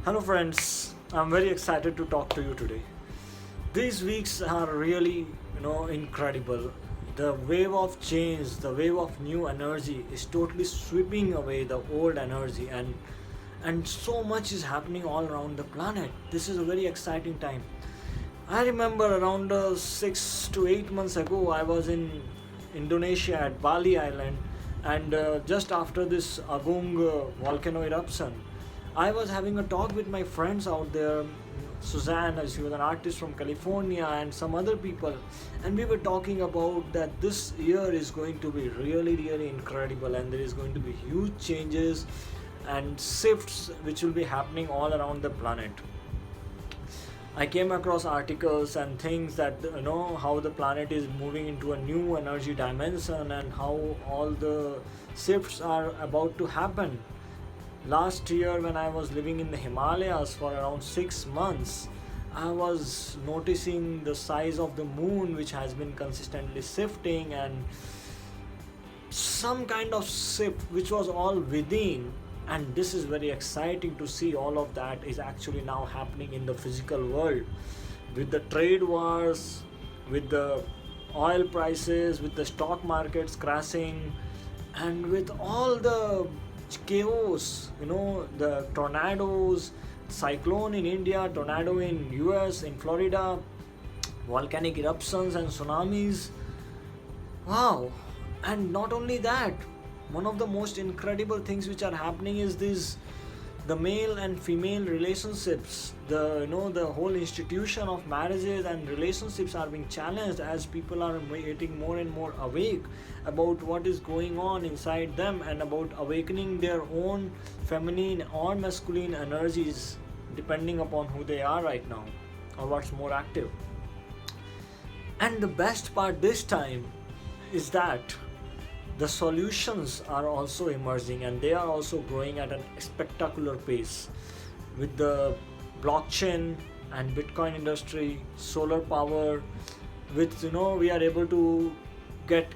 Hello, friends. I'm very excited to talk to you today. These weeks are really, incredible. The wave of change, the wave of new energy is totally sweeping away the old energy, and so much is happening all around the planet. This is a very exciting time. I remember around 6 to 8 months ago, I was in Indonesia at Bali Island, and just after this Agung volcano eruption, I was having a talk with my friends out there. Suzanne, she was an artist from California, and some other people, and we were talking about that this year is going to be really, really incredible, and there is going to be huge changes and shifts which will be happening all around the planet. I came across articles and things that how the planet is moving into a new energy dimension and how all the shifts are about to happen. Last year, when I was living in the Himalayas for around 6 months, I was noticing the size of the moon, which has been consistently shifting, and some kind of shift which was all within. And this is very exciting to see all of that is actually now happening in the physical world, with the trade wars, with the oil prices, with the stock markets crashing, and with all the chaos, the tornadoes, cyclone in India, tornado in US, in Florida, volcanic eruptions and tsunamis. Wow. And not only that, one of the most incredible things which are happening is this, the male and female relationships, the whole institution of marriages and relationships are being challenged as people are getting more and more awake about what is going on inside them, and about awakening their own feminine or masculine energies depending upon who they are right now or what's more active. And the best part this time is that the solutions are also emerging, and they are also growing at a spectacular pace, with the blockchain and Bitcoin industry, solar power, with we are able to get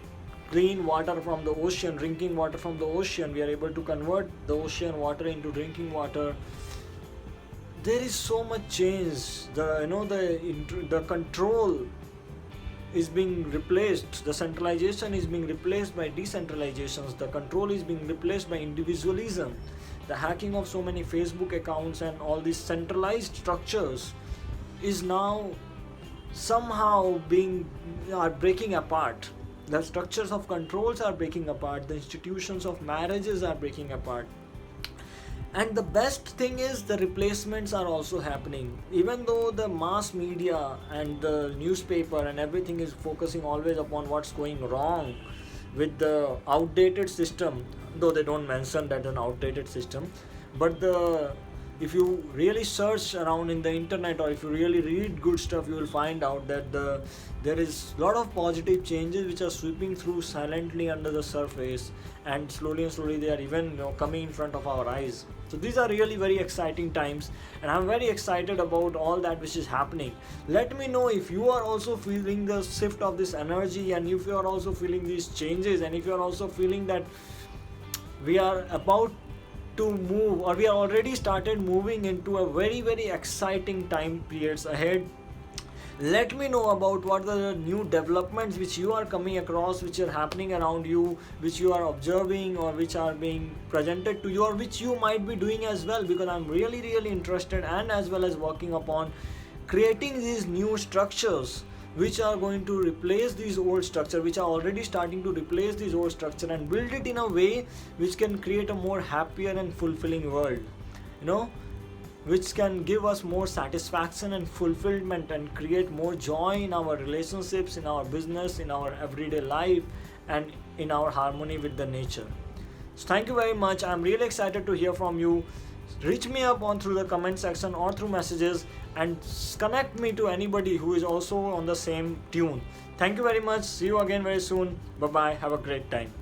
clean water from the ocean, drinking water from the ocean. We are able to convert the ocean water into drinking water. There is so much change. The control is being replaced, the centralization is being replaced by decentralizations, the control is being replaced by individualism. The hacking of so many Facebook accounts and all these centralized structures is now somehow are breaking apart. The structures of controls are breaking apart, the institutions of marriages are breaking apart. And the best thing is the replacements are also happening. Even though the mass media and the newspaper and everything is focusing always upon what's going wrong with the outdated system, though they don't mention that an outdated system, but if you really search around in the internet, or if you really read good stuff, you will find out that there is a lot of positive changes which are sweeping through silently under the surface, and slowly they are even coming in front of our eyes. So these are really very exciting times, and I'm very excited about all that which is happening. Let me know if you are also feeling the shift of this energy, and if you are also feeling these changes, and if you are also feeling that we are about to move, or we are already started moving into a very, very exciting time periods ahead. Let me know about what are the new developments which you are coming across, which are happening around you, which you are observing, or which are being presented to you, or which you might be doing as well, because I'm really, really interested, and as well as working upon creating these new structures which are going to replace these old structure, which are already starting to replace these old structure, and build it in a way which can create a more happier and fulfilling world, which can give us more satisfaction and fulfillment, and create more joy in our relationships, in our business, in our everyday life, and in our harmony with the nature. So thank you very much. I'm really excited to hear from you. Reach me up on through the comment section or through messages, and connect me to anybody who is also on the same tune. Thank you very much. See you again very soon. Bye bye. Have a great time.